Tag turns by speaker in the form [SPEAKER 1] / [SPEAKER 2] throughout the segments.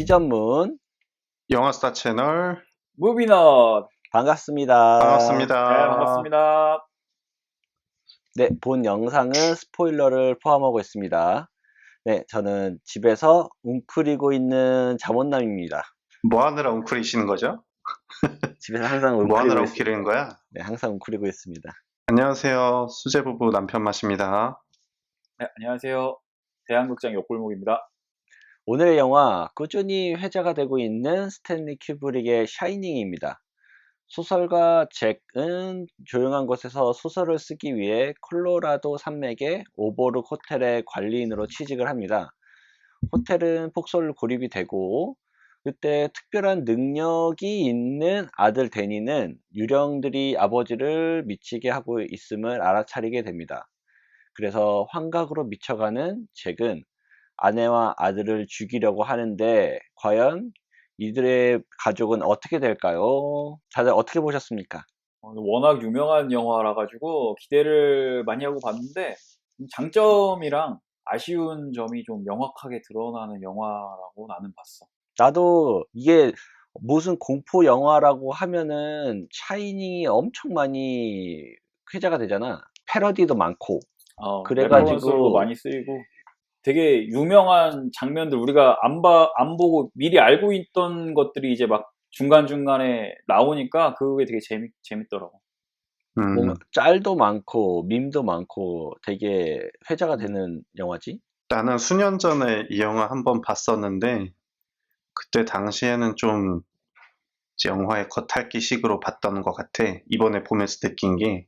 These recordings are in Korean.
[SPEAKER 1] 전문
[SPEAKER 2] 영화스타 채널
[SPEAKER 3] 무비넛
[SPEAKER 1] 반갑습니다.
[SPEAKER 2] 반갑습니다.
[SPEAKER 3] 네, 반갑습니다.
[SPEAKER 1] 네, 본 영상은 스포일러를 포함하고 있습니다. 네, 저는 집에서 웅크리고 있는 잠원남입니다.
[SPEAKER 2] 뭐 하느라 웅크리시는 거죠?
[SPEAKER 1] 집에서 항상
[SPEAKER 2] 뭐
[SPEAKER 1] 웅크리고
[SPEAKER 2] 하느라
[SPEAKER 1] 있습니다.
[SPEAKER 2] 웅크리는 거야?
[SPEAKER 1] 네, 항상 웅크리고 있습니다.
[SPEAKER 2] 안녕하세요. 수제부부 남편 맛입니다.
[SPEAKER 3] 네, 안녕하세요. 대한극장 옆골목입니다.
[SPEAKER 1] 오늘의 영화 꾸준히 회자가 되고 있는 스탠리 큐브릭의 샤이닝입니다. 소설가 잭은 조용한 곳에서 소설을 쓰기 위해 콜로라도 산맥의 오버룩 호텔의 관리인으로 취직을 합니다. 호텔은 폭설 고립이 되고 그때 특별한 능력이 있는 아들 데니는 유령들이 아버지를 미치게 하고 있음을 알아차리게 됩니다. 그래서 환각으로 미쳐가는 잭은 아내와 아들을 죽이려고 하는데 과연 이들의 가족은 어떻게 될까요? 다들 어떻게 보셨습니까?
[SPEAKER 3] 워낙 유명한 영화라 가지고 기대를 많이 하고 봤는데 장점이랑 아쉬운 점이 좀 명확하게 드러나는 영화라고 나는 봤어.
[SPEAKER 1] 나도 이게 무슨 공포 영화라고 하면은 샤이닝이 엄청 많이 회자가 되잖아. 패러디도 많고.
[SPEAKER 3] 레퍼런스로도
[SPEAKER 1] 그래가지고
[SPEAKER 3] 많이 쓰이고 되게 유명한 장면들 우리가 안 보고 미리 알고 있던 것들이 이제 막 중간중간에 나오니까 그게 되게 재밌더라고.
[SPEAKER 1] 뭔가 짤도 많고 밈도 많고 되게 회자가 되는 영화지.
[SPEAKER 2] 나는 수년 전에 이 영화 한번 봤었는데 그때 당시에는 좀 영화의 겉핥기식으로 봤던 것 같아. 이번에 보면서 느낀 게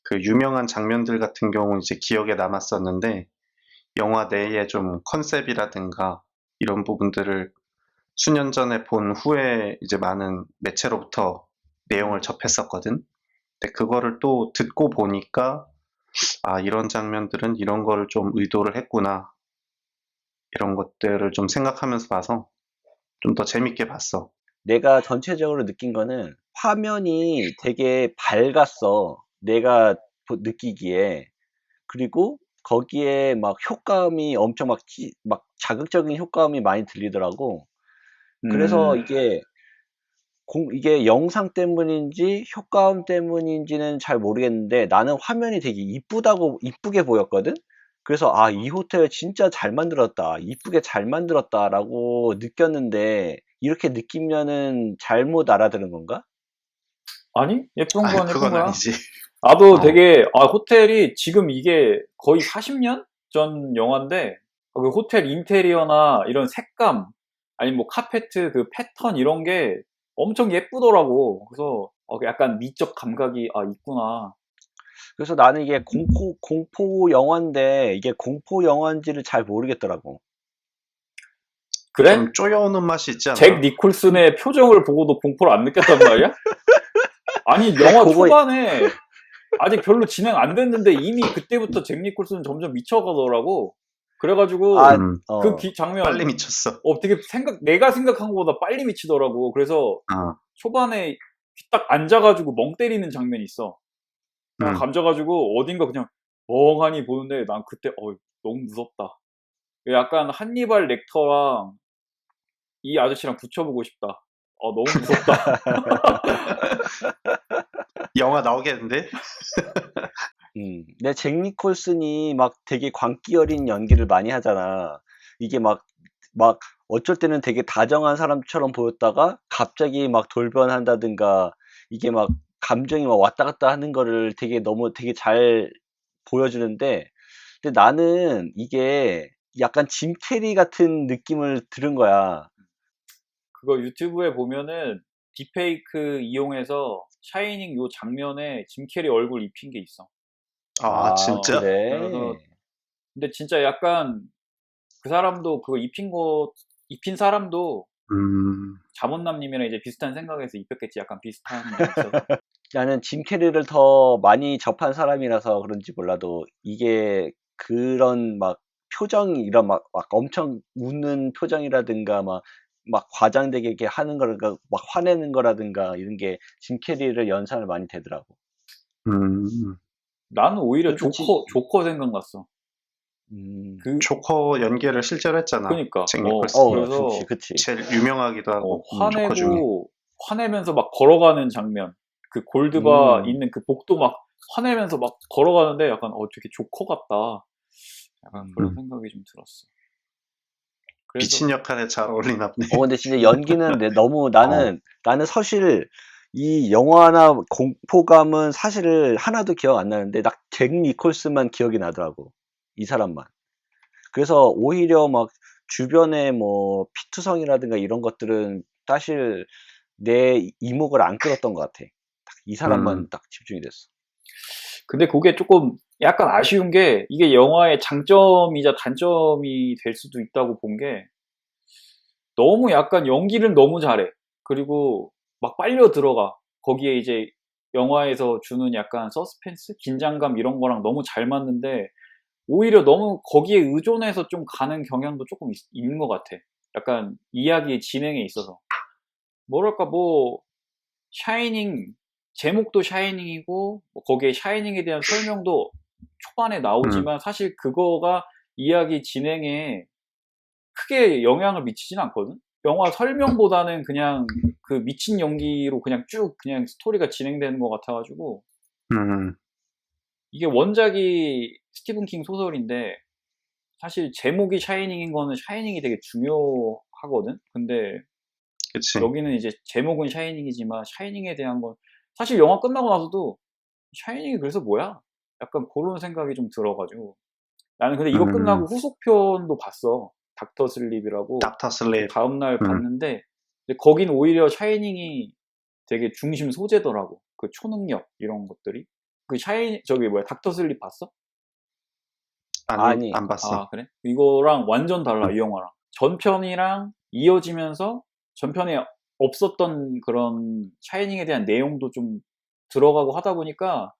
[SPEAKER 2] 그 유명한 장면들 같은 경우는 이제 기억에 남았었는데 영화 내의 좀 컨셉이라든가 이런 부분들을 수년 전에 본 후에 이제 많은 매체로부터 내용을 접했었거든. 근데 그거를 또 듣고 보니까 아, 이런 장면들은 이런 거를 좀 의도를 했구나. 이런 것들을 좀 생각하면서 봐서 좀 더 재밌게 봤어.
[SPEAKER 1] 내가 전체적으로 느낀 거는 화면이 되게 밝았어. 내가 느끼기에. 그리고 거기에 막 효과음이 엄청 막 자극적인 효과음이 많이 들리더라고. 그래서 이게 영상 때문인지 효과음 때문인지는 잘 모르겠는데 나는 화면이 되게 이쁘게 보였거든? 그래서 아, 이 호텔 진짜 잘 만들었다. 이쁘게 잘 만들었다라고 느꼈는데 이렇게 느끼면은 잘못 알아들은 건가?
[SPEAKER 3] 아니, 예쁜 건 예쁜
[SPEAKER 2] 그건
[SPEAKER 3] 거야.
[SPEAKER 2] 아니지.
[SPEAKER 3] 나도 되게, 호텔이 지금 이게 거의 40년 전 영화인데, 그 호텔 인테리어나 이런 색감, 아니 뭐 카페트 그 패턴 이런 게 엄청 예쁘더라고. 그래서 약간 미적 감각이 있구나.
[SPEAKER 1] 그래서 나는 이게 공포 영화인데 이게 공포 영화인지를 잘 모르겠더라고.
[SPEAKER 3] 그래?
[SPEAKER 2] 좀 쪼여오는 맛이 있지 않나?
[SPEAKER 3] 잭 니콜슨의 표정을 보고도 공포를 안 느꼈단 말이야? 아니, 영화 초반에 아직 별로 진행 안 됐는데 이미 그때부터 잭 니콜슨은 점점 미쳐가더라고. 그래가지고 그 장면
[SPEAKER 2] 빨리 미쳤어.
[SPEAKER 3] 되게 내가 생각한 것보다 빨리 미치더라고. 그래서 초반에 딱 앉아가지고 멍 때리는 장면이 있어. 앉아가지고 어딘가 그냥 멍하니 보는데 난 그때 너무 무섭다. 약간 한니발 렉터랑 이 아저씨랑 붙여보고 싶다. 너무 무섭다.
[SPEAKER 2] 영화 나오겠는데?
[SPEAKER 1] 근데 잭 니콜슨이 막 되게 광기 어린 연기를 많이 하잖아. 이게 막 어쩔 때는 되게 다정한 사람처럼 보였다가 갑자기 막 돌변한다든가 이게 막 감정이 막 왔다 갔다 하는 거를 되게 잘 보여주는데 근데 나는 이게 약간 짐 캐리 같은 느낌을 들은 거야.
[SPEAKER 3] 그거 유튜브에 보면은 딥페이크 이용해서 샤이닝 요 장면에 짐 캐리 얼굴 입힌 게 있어.
[SPEAKER 2] 진짜?
[SPEAKER 1] 그래?
[SPEAKER 3] 근데 진짜 약간 그 사람도 그거 입힌 사람도 잠원남님이랑 이제 비슷한 생각에서 입혔겠지. 약간 비슷한 게 있어서.
[SPEAKER 1] 나는 짐 캐리를 더 많이 접한 사람이라서 그런지 몰라도 이게 그런 막 표정이 이런 막 엄청 웃는 표정이라든가 막 과장되게 이렇게 하는 거라든가 막 화내는 거라든가 이런 게 짐 캐리를 연상을 많이 되더라고.
[SPEAKER 3] 나는 오히려
[SPEAKER 1] 그리고
[SPEAKER 3] 조커 생각났어.
[SPEAKER 2] 조커 연기를 실제로 했잖아.
[SPEAKER 3] 그러니까.
[SPEAKER 2] 잭 니콜슨이.
[SPEAKER 3] 그래서
[SPEAKER 1] 그치.
[SPEAKER 2] 제일 유명하기도 하고. 조커 중에.
[SPEAKER 3] 화내면서 막 걸어가는 장면. 그 골드바 있는 그 복도 막 화내면서 막 걸어가는데 약간 되게 조커 같다. 약간 그런 생각이 좀 들었어.
[SPEAKER 2] 미친 역할에 잘 어울리나 보네.
[SPEAKER 1] 근데 진짜 연기는 너무 나는 사실 이 영화나 공포감은 사실 하나도 기억 안 나는데 딱 잭 니콜슨만 기억이 나더라고. 이 사람만. 그래서 오히려 막 주변에 뭐 피투성이라든가 이런 것들은 사실 내 이목을 안 끌었던 것 같아. 딱 이 사람만 딱 집중이 됐어.
[SPEAKER 3] 근데 그게 조금 약간 아쉬운 게 이게 영화의 장점이자 단점이 될 수도 있다고 본 게 너무 약간 연기를 너무 잘해. 그리고 막 빨려 들어가. 거기에 이제 영화에서 주는 약간 서스펜스? 긴장감 이런 거랑 너무 잘 맞는데 오히려 너무 거기에 의존해서 좀 가는 경향도 조금 있는 것 같아. 약간 이야기의 진행에 있어서. 뭐랄까 샤이닝 제목도 샤이닝이고 거기에 샤이닝에 대한 설명도 초반에 나오지만 사실 그거가 이야기 진행에 크게 영향을 미치진 않거든. 영화 설명보다는 그냥 그 미친 연기로 그냥 쭉 그냥 스토리가 진행되는 것 같아가지고 이게 원작이 스티븐 킹 소설인데 사실 제목이 샤이닝인 거는 샤이닝이 되게 중요하거든. 근데
[SPEAKER 2] 그치.
[SPEAKER 3] 여기는 이제 제목은 샤이닝이지만 샤이닝에 대한 건 사실 영화 끝나고 나서도 샤이닝이 그래서 뭐야? 약간 그런 생각이 좀 들어가지고 나는 근데 이거 끝나고 후속편도 봤어. 닥터 슬립이라고.
[SPEAKER 2] 닥터 슬립.
[SPEAKER 3] 다음날 봤는데 거긴 오히려 샤이닝이 되게 중심 소재더라고. 그 초능력 이런 것들이. 그 저기 뭐야 닥터 슬립 봤어?
[SPEAKER 2] 아니, 안 봤어.
[SPEAKER 3] 그래? 이거랑 완전 달라 이 영화랑. 전편이랑 이어지면서 전편에 없었던 그런 샤이닝에 대한 내용도 좀 들어가고 하다 보니까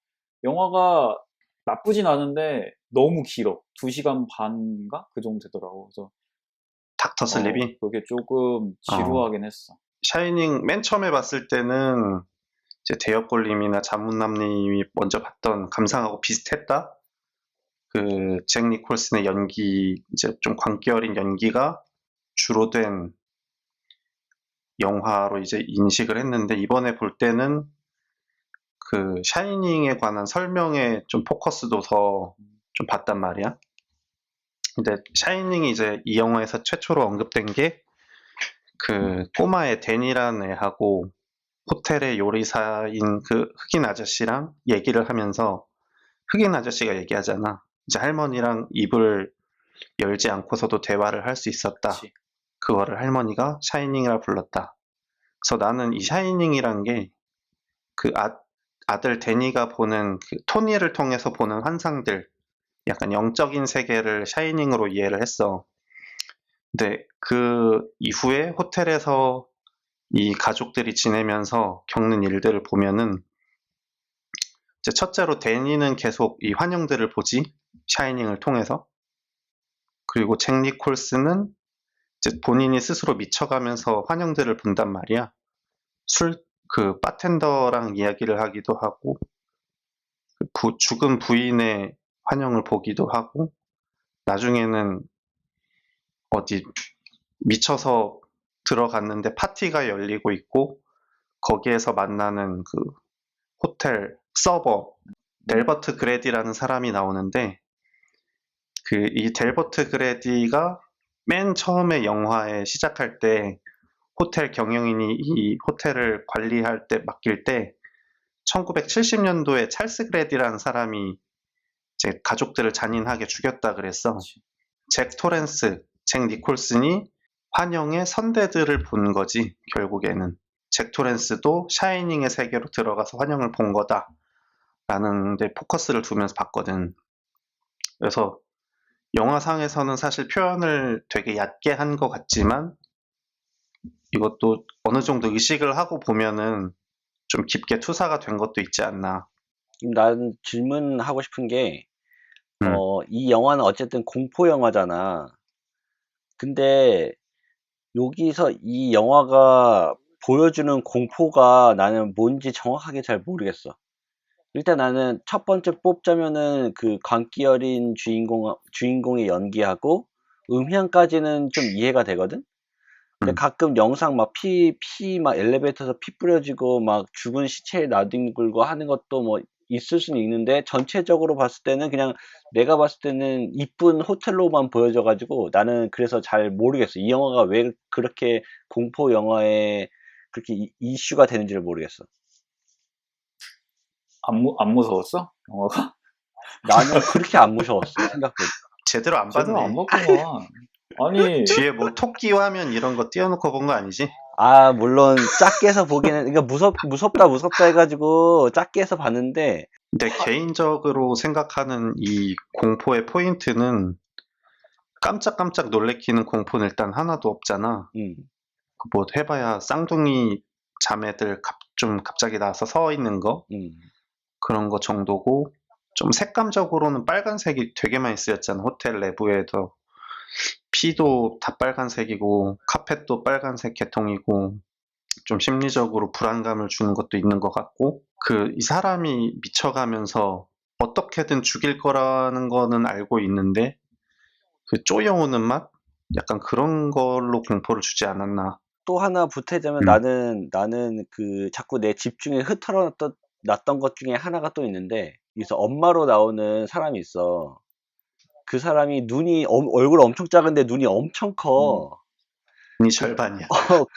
[SPEAKER 3] 영화가 나쁘진 않은데 너무 길어. 2시간 반인가? 그 정도 되더라고. 그래서
[SPEAKER 2] 닥터 슬립이?
[SPEAKER 3] 그게 조금 지루하긴 했어.
[SPEAKER 2] 샤이닝 맨 처음에 봤을 때는 이제 대역골님이나 자문남님이 먼저 봤던 감상하고 비슷했다? 그 잭 니콜슨의 연기, 이제 좀 광기 어린 연기가 주로 된 영화로 이제 인식을 했는데 이번에 볼 때는 그 샤이닝에 관한 설명에 좀 포커스도 더 좀 봤단 말이야. 근데 샤이닝이 이제 이 영화에서 최초로 언급된 게 그 꼬마의 데니라는 애하고 호텔의 요리사인 그 흑인 아저씨랑 얘기를 하면서 흑인 아저씨가 얘기하잖아. 이제 할머니랑 입을 열지 않고서도 대화를 할 수 있었다.
[SPEAKER 3] 그치.
[SPEAKER 2] 그거를 할머니가 샤이닝이라 불렀다. 그래서 나는 이 샤이닝이란 게 그 아들 데니가 보는 그 토니를 통해서 보는 환상들, 약간 영적인 세계를 샤이닝으로 이해를 했어. 근데 그 이후에 호텔에서 이 가족들이 지내면서 겪는 일들을 보면은 이제 첫째로 데니는 계속 이 환영들을 보지, 샤이닝을 통해서. 그리고 잭 니콜스는 이제 본인이 스스로 미쳐가면서 환영들을 본단 말이야. 그 바텐더랑 이야기를 하기도 하고, 죽은 부인의 환영을 보기도 하고, 나중에는 어디 미쳐서 들어갔는데 파티가 열리고 있고, 거기에서 만나는 그 호텔 서버, 델버트 그레디라는 사람이 나오는데, 그 이 델버트 그레디가 맨 처음에 영화에 시작할 때 호텔 경영인이 이 호텔을 관리할 때 맡길 때 1970년도에 찰스 그레디라는 사람이 이제 가족들을 잔인하게 죽였다 그랬어. 잭 토렌스, 잭 니콜슨이 환영의 선대들을 본 거지, 결국에는. 잭 토렌스도 샤이닝의 세계로 들어가서 환영을 본 거다 라는 데 포커스를 두면서 봤거든. 그래서 영화상에서는 사실 표현을 되게 얕게 한 것 같지만 이것도 어느 정도 의식을 하고 보면은 좀 깊게 투사가 된 것도 있지 않나.
[SPEAKER 1] 난 질문하고 싶은 게, 이 영화는 어쨌든 공포 영화잖아. 근데 여기서 이 영화가 보여주는 공포가 나는 뭔지 정확하게 잘 모르겠어. 일단 나는 첫 번째 뽑자면은 그 광기 어린 주인공의 연기하고 음향까지는 좀 이해가 되거든? 근데 가끔 영상 막 막 엘리베이터에서 피 뿌려지고 막 죽은 시체에 나뒹굴고 하는 것도 뭐 있을 수는 있는데 전체적으로 봤을 때는 그냥 내가 봤을 때는 이쁜 호텔로만 보여져가지고 나는 그래서 잘 모르겠어. 이 영화가 왜 그렇게 공포 영화에 그렇게 이슈가 되는지를 모르겠어.
[SPEAKER 3] 안 무서웠어? 영화가?
[SPEAKER 1] 나는 그렇게 안 무서웠어, 생각보다.
[SPEAKER 2] 제대로 안
[SPEAKER 3] 제대로
[SPEAKER 2] 봤네.
[SPEAKER 3] 안 봤구만. 아니,
[SPEAKER 2] 뒤에 뭐 토끼 화면 이런 거 띄워놓고 본 거 아니지?
[SPEAKER 1] 아, 물론 작게 해서 보기는, 그러니까 무섭다 해가지고 작게 해서 봤는데,
[SPEAKER 2] 근데 개인적으로 생각하는 이 공포의 포인트는 깜짝깜짝 놀래키는 공포는 일단 하나도 없잖아.
[SPEAKER 1] 음,
[SPEAKER 2] 뭐 해봐야 쌍둥이 자매들 좀 갑자기 나와서 서 있는 거?
[SPEAKER 1] 음.
[SPEAKER 2] 그런 거 정도고, 좀 색감적으로는 빨간색이 되게 많이 쓰였잖아. 호텔 내부에도. 피도 다 빨간색이고, 카펫도 빨간색 계통이고, 좀 심리적으로 불안감을 주는 것도 있는 것 같고, 이 사람이 미쳐가면서 어떻게든 죽일 거라는 거는 알고 있는데, 그 쪼여오는 맛? 약간 그런 걸로 공포를 주지 않았나.
[SPEAKER 1] 또 하나 보태자면
[SPEAKER 2] 음,
[SPEAKER 1] 나는 그 자꾸 내 집중에 놨던 것 중에 하나가 또 있는데, 그래서 엄마로 나오는 사람이 있어. 그 사람이 얼굴 엄청 작은데 눈이 엄청 커.
[SPEAKER 2] 이
[SPEAKER 1] 그,
[SPEAKER 2] 절반이야.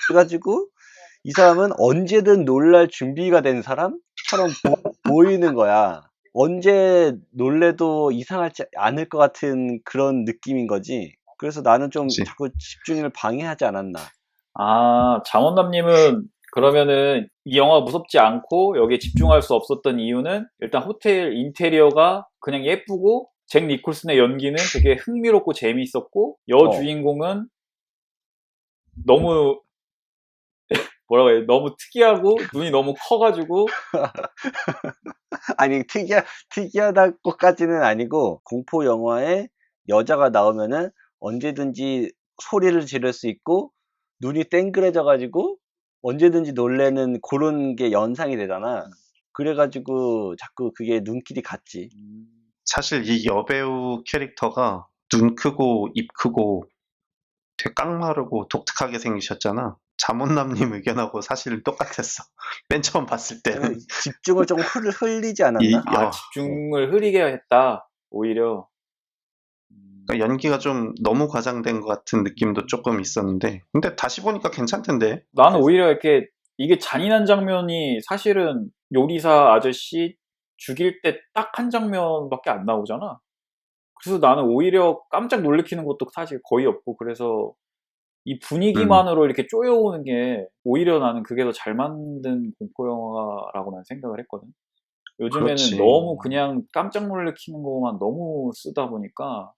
[SPEAKER 1] 그래가지고 이 사람은 언제든 놀랄 준비가 된 사람처럼 보이는 거야. 언제 놀래도 이상하지 않을 것 같은 그런 느낌인 거지. 그래서 나는 좀
[SPEAKER 2] 그치?
[SPEAKER 1] 자꾸 집중을 방해하지 않았나.
[SPEAKER 3] 장원남님은 그러면은 이 영화가 무섭지 않고 여기에 집중할 수 없었던 이유는 일단 호텔 인테리어가 그냥 예쁘고 잭 니콜슨의 연기는 되게 흥미롭고 재미있었고
[SPEAKER 1] 어.
[SPEAKER 3] 여주인공은 너무 뭐라고 해야 너무 특이하고 눈이 너무 커가지고
[SPEAKER 1] 아니, 특이하다 것까지는 아니고, 공포 영화에 여자가 나오면은 언제든지 소리를 지를 수 있고, 눈이 땡그레져가지고, 언제든지 놀래는 그런 게 연상이 되잖아. 그래가지고 자꾸 그게 눈길이 갔지.
[SPEAKER 2] 사실 이 여배우 캐릭터가 눈 크고 입 크고 되게 깡마르고 독특하게 생기셨잖아. 자문남님 의견하고 사실은 똑같았어. 맨 처음 봤을 때는.
[SPEAKER 1] 집중을 조금 흘리지 않았나? 어.
[SPEAKER 3] 집중을 흐리게 했다 오히려
[SPEAKER 2] 그러니까 연기가 좀 너무 과장된 것 같은 느낌도 조금 있었는데, 근데 다시 보니까 괜찮던데.
[SPEAKER 3] 나는 오히려 이렇게 이게 잔인한 장면이 사실은 요리사 아저씨 죽일 때 딱 한 장면밖에 안 나오잖아. 그래서 나는 오히려 깜짝 놀래키는 것도 사실 거의 없고 그래서 이
[SPEAKER 2] 음,
[SPEAKER 3] 분위기만으로 이렇게 쪼여오는 게 오히려 나는 그게 더 잘 만든 공포 영화라고 난 생각을 했거든. 요즘에는
[SPEAKER 2] 그렇지.
[SPEAKER 3] 너무 그냥 깜짝 놀래키는 것만 너무 쓰다 보니까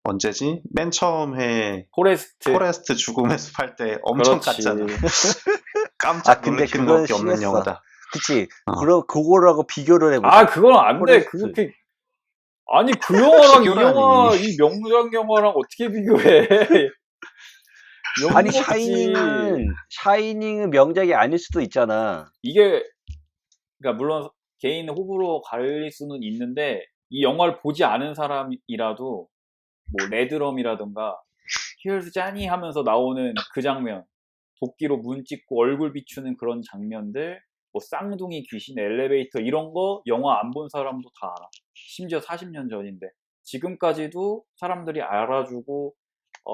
[SPEAKER 2] 언제지? 맨 처음 해
[SPEAKER 3] 포레스트
[SPEAKER 2] 포레스트 죽음의 숲 할 때 엄청
[SPEAKER 3] 그렇지.
[SPEAKER 2] 깠잖아.
[SPEAKER 1] 아,
[SPEAKER 2] 깜짝
[SPEAKER 1] 근데
[SPEAKER 2] 놀래키는
[SPEAKER 1] 그건
[SPEAKER 2] 것밖에 없는
[SPEAKER 1] 심했어.
[SPEAKER 2] 영화다.
[SPEAKER 1] 그치.
[SPEAKER 2] 어.
[SPEAKER 1] 그거라고 비교를 해보자.
[SPEAKER 3] 그건 안 돼.
[SPEAKER 1] 포레스트.
[SPEAKER 3] 그렇게 아니 그 영화랑 이
[SPEAKER 2] 비교라니.
[SPEAKER 3] 영화 이 명작 영화랑 어떻게 비교해?
[SPEAKER 1] 아니,
[SPEAKER 3] 욕먹지.
[SPEAKER 1] 샤이닝은 명작이 아닐 수도 있잖아.
[SPEAKER 3] 이게 그러니까 물론 개인 호불호 갈릴 수는 있는데 이 영화를 보지 않은 사람이라도 뭐 레드럼이라든가 히얼스 짜니 하면서 나오는 그 장면 도끼로 문 찍고 얼굴 비추는 그런 장면들 뭐 쌍둥이 귀신 엘리베이터 이런 거 영화 안 본 사람도 다 알아. 심지어 40년 전인데 지금까지도 사람들이 알아주고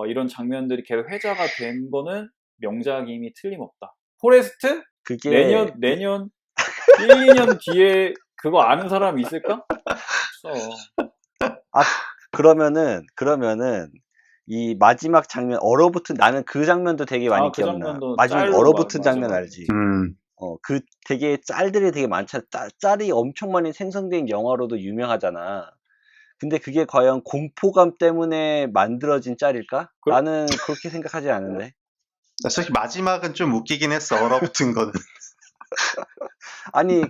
[SPEAKER 3] 이런 장면들이 계속 회자가 된 거는 명작임이 틀림없다. 포레스트?
[SPEAKER 1] 그게,
[SPEAKER 3] 내년 1, 2년 뒤에 그거 아는 사람 있을까? 없어.
[SPEAKER 1] 아, 그러면은, 이 마지막 장면, 나는 그 장면도 되게 많이
[SPEAKER 3] 그
[SPEAKER 1] 기억나.
[SPEAKER 3] 장면도
[SPEAKER 1] 마지막에
[SPEAKER 3] 짤로
[SPEAKER 1] 얼어붙은
[SPEAKER 3] 맞아
[SPEAKER 1] 장면
[SPEAKER 3] 맞아.
[SPEAKER 1] 알지?
[SPEAKER 2] 음,
[SPEAKER 1] 되게 짤들이 되게 많잖아. 짤이 엄청 많이 생성된 영화로도 유명하잖아. 근데 그게 과연 공포감 때문에 만들어진 짤일까?
[SPEAKER 3] 그,
[SPEAKER 1] 나는 그렇게 생각하지 않은데.
[SPEAKER 2] 솔직히 마지막은 좀 웃기긴 했어. 얼어붙은 거는.
[SPEAKER 1] 아니,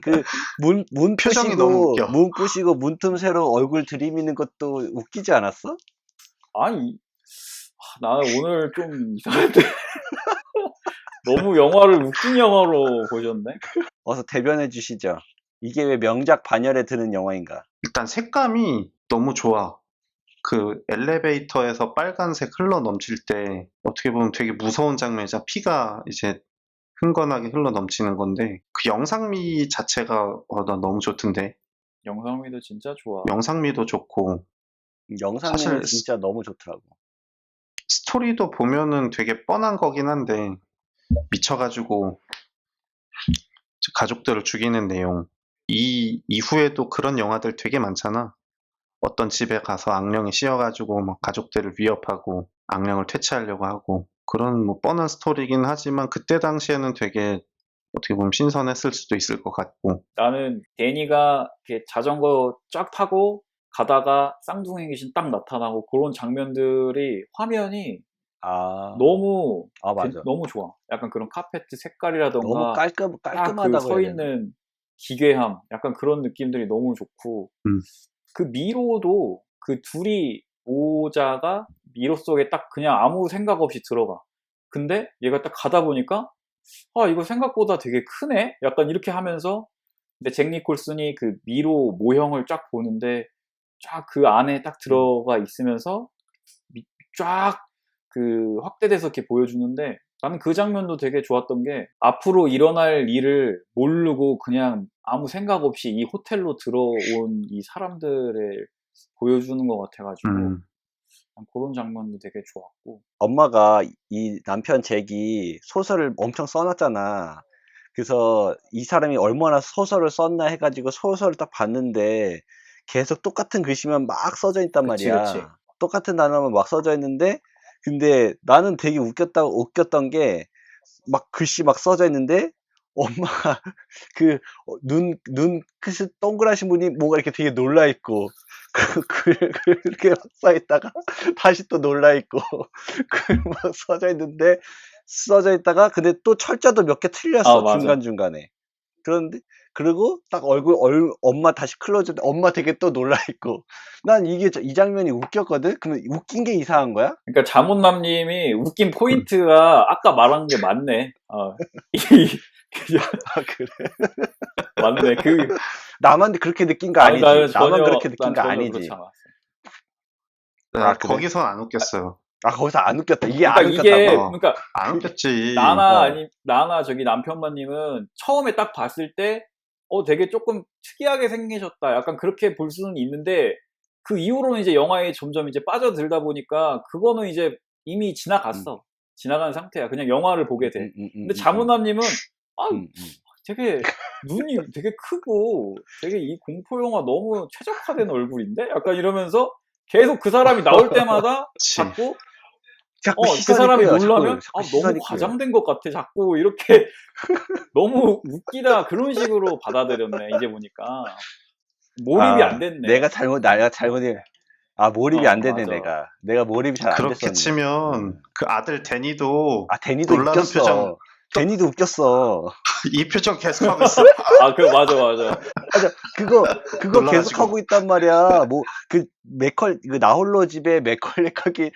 [SPEAKER 2] 표정이 너무 웃겨.
[SPEAKER 1] 문 부시고 문틈새로 얼굴 들이미는 것도 웃기지 않았어?
[SPEAKER 3] 아니 나는 오늘 좀 이상한데 너무 영화를 웃긴 영화로 보셨네.
[SPEAKER 1] 어서 대변해 주시죠. 이게 왜 명작 반열에 드는 영화인가?
[SPEAKER 2] 일단 색감이 너무 좋아. 그 엘리베이터에서 빨간색 흘러 넘칠 때 어떻게 보면 되게 무서운 장면이자 피가 이제 흥건하게 흘러 넘치는 건데 그 영상미 자체가 나 너무 좋던데.
[SPEAKER 3] 영상미도 진짜 좋아.
[SPEAKER 2] 영상미도 좋고
[SPEAKER 1] 영상미는
[SPEAKER 2] 사실
[SPEAKER 1] 진짜 너무 좋더라고.
[SPEAKER 2] 스토리도 보면은 되게 뻔한 거긴 한데 미쳐가지고 가족들을 죽이는 내용. 이 이후에도 그런 영화들 되게 많잖아. 어떤 집에 가서 악령이 씌어가지고 막 가족들을 위협하고 악령을 퇴치하려고 하고 그런 뭐 뻔한 스토리긴 하지만 그때 당시에는 되게 어떻게 보면 신선했을 수도 있을 것 같고.
[SPEAKER 3] 나는 데니가 이렇게 자전거 쫙 타고 가다가 쌍둥이 귀신 딱 나타나고 그런 장면들이 화면이
[SPEAKER 1] 아,
[SPEAKER 3] 너무
[SPEAKER 1] 맞아.
[SPEAKER 3] 너무 좋아. 약간 그런 카페트
[SPEAKER 1] 너무
[SPEAKER 3] 색깔이라던가 딱 그
[SPEAKER 1] 깔끔하다고
[SPEAKER 3] 서
[SPEAKER 1] 해야 되나?
[SPEAKER 3] 있는 기괴함, 약간 그런 느낌들이 너무 좋고
[SPEAKER 2] 음,
[SPEAKER 3] 그 미로도 그 둘이 오자가 미로 속에 딱 그냥 아무 생각 없이 들어가. 근데 얘가 딱 가다 보니까 아 이거 생각보다 되게 크네? 약간 이렇게 하면서 근데 잭 니콜슨이 그 미로 모형을 쫙 보는데 쫙 그 안에 딱 들어가 있으면서 쫙 그 확대돼서 이렇게 보여주는데 나는 그 장면도 되게 좋았던 게 앞으로 일어날 일을 모르고 그냥 아무 생각 없이 이 호텔로 들어온 이 사람들을 보여주는 것 같아가지고
[SPEAKER 2] 음,
[SPEAKER 3] 난 그런 장면도 되게 좋았고
[SPEAKER 1] 엄마가 이 남편 잭이 소설을 엄청 써놨잖아. 그래서 이 사람이 얼마나 소설을 썼나 해가지고 소설을 딱 봤는데 계속 똑같은 글씨만 막 써져 있단
[SPEAKER 3] 그치 그치
[SPEAKER 1] 말이야. 똑같은 단어만 막 써져 있는데 근데 나는 되게 웃겼던 게 막 글씨 막 써져 있는데 엄마가 그 눈끝이 동그라신 분이 뭔가 이렇게 되게 놀라 있고 그렇게 써 있다가 다시 또 놀라 있고 막 써져 있다가 근데 또 철자도 몇 개
[SPEAKER 3] 아
[SPEAKER 1] 틀렸어
[SPEAKER 3] 맞아
[SPEAKER 1] 중간중간에. 그런데 그리고 딱 엄마 다시 클로즈 엄마 되게 또 놀라 있고 난 이게 이 장면이 웃겼거든. 그러면 웃긴 게 이상한 거야?
[SPEAKER 3] 그러니까 자문남님이 웃긴 포인트가 아까 말한 게 맞네
[SPEAKER 1] 아 그래?
[SPEAKER 3] 맞네
[SPEAKER 1] 나만 그렇게 느낀 거
[SPEAKER 3] 아니
[SPEAKER 1] 아니지? 나만 그렇게 느낀
[SPEAKER 3] 난
[SPEAKER 1] 거
[SPEAKER 3] 전혀 그렇지
[SPEAKER 1] 아니지?
[SPEAKER 3] 않았어
[SPEAKER 1] 아 그래?
[SPEAKER 2] 거기서 안 웃겼어요.
[SPEAKER 1] 아 거기서 안 웃겼다. 이게
[SPEAKER 3] 그러니까
[SPEAKER 1] 안
[SPEAKER 3] 이게
[SPEAKER 1] 웃겼다고?
[SPEAKER 2] 어,
[SPEAKER 3] 그러니까
[SPEAKER 2] 안 웃겼지.
[SPEAKER 1] 어.
[SPEAKER 3] 나나 저기 남편만님은 처음에 딱 봤을 때, 되게 조금 특이하게 생기셨다. 약간 그렇게 볼 수는 있는데, 그 이후로는 이제 영화에 점점 이제 빠져들다 보니까, 그거는 이제 이미
[SPEAKER 1] 음,
[SPEAKER 3] 지나갔어. 지나간 상태야. 그냥 영화를 보게 돼.
[SPEAKER 1] 음, 음, 음,
[SPEAKER 3] 근데
[SPEAKER 1] 음, 음,
[SPEAKER 3] 자문남님은, 아,
[SPEAKER 1] 음, 음.
[SPEAKER 3] 되게, 눈이 되게 크고, 되게 이 공포영화 너무 최적화된 얼굴인데? 약간 이러면서, 계속 그 사람이 나올 때마다
[SPEAKER 2] 그치.
[SPEAKER 3] 자꾸
[SPEAKER 1] 자꾸
[SPEAKER 3] 그
[SPEAKER 1] 시선이
[SPEAKER 3] 사람이
[SPEAKER 1] 끌려.
[SPEAKER 3] 놀라면
[SPEAKER 1] 자꾸
[SPEAKER 3] 너무
[SPEAKER 1] 시선이 끌려.
[SPEAKER 3] 과장된 것 같아. 자꾸 이렇게 너무 웃기다 그런 식으로 받아들였네. 이제 보니까 몰입이 안 됐네.
[SPEAKER 1] 내가 잘못해. 아, 몰입이 안 되네,
[SPEAKER 3] 맞아.
[SPEAKER 1] 내가 몰입이 잘 안
[SPEAKER 2] 그렇게
[SPEAKER 1] 됐었네.
[SPEAKER 2] 치면 그 아들 데니도
[SPEAKER 1] 아, 데니도
[SPEAKER 2] 놀라는 표정,
[SPEAKER 1] 웃겼어. 데니도 웃겼어.
[SPEAKER 2] 이 표정 계속하고 있어.
[SPEAKER 3] 그 맞아.
[SPEAKER 1] 맞아. 그거 계속
[SPEAKER 2] 놀라가지고.
[SPEAKER 1] 하고 있단 말이야. 그 나홀로 집에 맥컬리카기,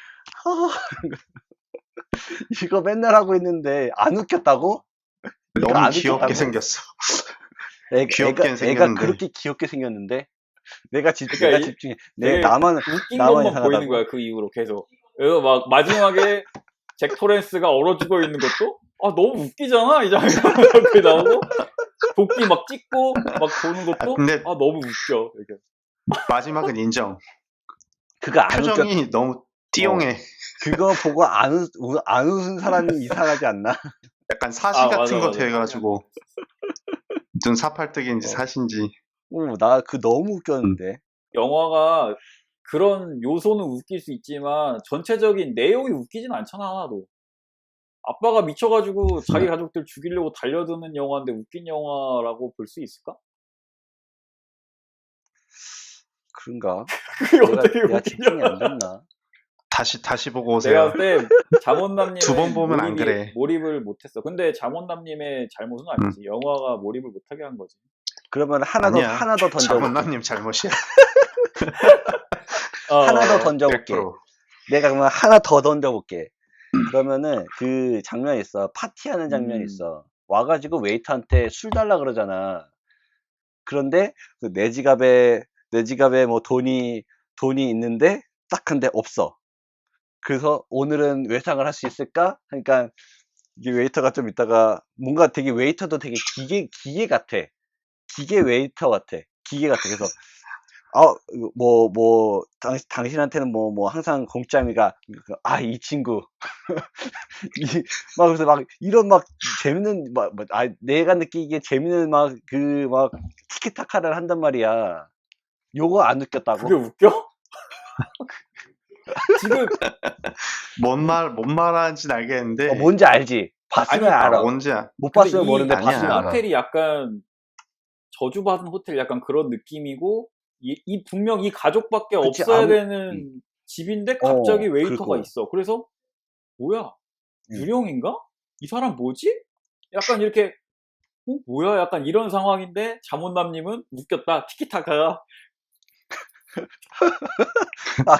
[SPEAKER 1] 이거 맨날 하고 있는데, 안 웃겼다고? 이거
[SPEAKER 2] 너무
[SPEAKER 1] 안
[SPEAKER 2] 귀엽게
[SPEAKER 1] 웃겼다고?
[SPEAKER 2] 생겼어.
[SPEAKER 1] 애가,
[SPEAKER 2] 귀엽게
[SPEAKER 1] 애가
[SPEAKER 2] 생겼는데.
[SPEAKER 1] 그렇게 귀엽게 생겼는데? 내가
[SPEAKER 3] 그러니까
[SPEAKER 1] 집중해.
[SPEAKER 3] 되게 웃긴
[SPEAKER 1] 나만
[SPEAKER 3] 것만 보이는
[SPEAKER 1] 이상하다고?
[SPEAKER 3] 거야. 그 이후로 계속. 그래서 막 마지막에 잭 토렌스가 얼어 죽어 있는 것도 너무 웃기잖아. 이 장면 그 나오고 도끼 막 찍고 막 보는 것도
[SPEAKER 2] 근데
[SPEAKER 3] 너무 웃겨. 이렇게.
[SPEAKER 2] 마지막은 인정.
[SPEAKER 1] 그거 안 웃겼,
[SPEAKER 2] 표정이 너무
[SPEAKER 1] 어.
[SPEAKER 2] 띠용해.
[SPEAKER 1] 그거 보고 안 웃은 사람이 이상하지 않나?
[SPEAKER 2] 약간 사시 같은 거
[SPEAKER 3] 맞아.
[SPEAKER 2] 돼가지고 눈 사팔뜨기인지
[SPEAKER 1] 어.
[SPEAKER 2] 사신지.
[SPEAKER 1] 나 너무
[SPEAKER 2] 음.
[SPEAKER 1] 웃겼는데.
[SPEAKER 3] 영화가 그런 요소는 웃길 수 있지만 전체적인 내용이 웃기진 않잖아 하나도. 아빠가 미쳐가지고 자기 가족들 죽이려고 달려드는 영화인데 웃긴 영화라고 볼 수 있을까?
[SPEAKER 1] 그런가?
[SPEAKER 3] 그게 어떻게
[SPEAKER 1] 내가
[SPEAKER 3] 웃긴
[SPEAKER 1] 집중이 안
[SPEAKER 3] 영화?
[SPEAKER 1] 됐나?
[SPEAKER 2] 다시 보고
[SPEAKER 3] 내가
[SPEAKER 2] 오세요.
[SPEAKER 3] 봤을 때
[SPEAKER 2] 두 번
[SPEAKER 3] 자몬남님은
[SPEAKER 2] 보면 안 그래.
[SPEAKER 3] 몰입을 못했어. 근데 자몬남님의 잘못은 아니지. 영화가 몰입을 못하게 한 거지.
[SPEAKER 1] 그러면
[SPEAKER 2] 아니야.
[SPEAKER 1] 하나 더 던져볼게.
[SPEAKER 2] 자문남님 잘못이야.
[SPEAKER 1] 하나 더 던져볼게.
[SPEAKER 2] 100%.
[SPEAKER 1] 내가 그러면 하나 더 던져볼게. 그러면은 그 장면이 있어. 파티하는 장면이
[SPEAKER 3] 음,
[SPEAKER 1] 있어. 와가지고 웨이터한테 술 달라 그러잖아. 그런데 내 지갑에 뭐 돈이 있는데 딱 한데 없어. 그래서 오늘은 외상을 할 수 있을까? 그러니까 이게 웨이터가 좀 있다가 뭔가 되게 웨이터도 되게 기계 같아. 기계 웨이터 같아. 기계 같아. 그래서 당신한테는 항상 공짜미가, 이 친구. 그래서 이런 재밌는, 내가 느끼기에 재밌는 티키타카를 한단 말이야. 요거 안 웃겼다고?
[SPEAKER 3] 그게 웃겨? 지금
[SPEAKER 2] 뭔 말하는지는 알겠는데.
[SPEAKER 1] 뭔지 알지? 봤으면 알아. 못 봤으면 모르는데 봤으면 알아.
[SPEAKER 3] 호텔이 약간 저주받은 호텔 약간 그런 느낌이고, 분명 이 가족밖에
[SPEAKER 1] 그치,
[SPEAKER 3] 없어야 되는 집인데 갑자기 웨이터가
[SPEAKER 1] 그리고.
[SPEAKER 3] 있어. 그래서 뭐야? 유령인가? 이 사람 뭐지? 약간 이렇게 뭐야? 약간 이런 상황인데 자문남님은 웃겼다. 티키타카가.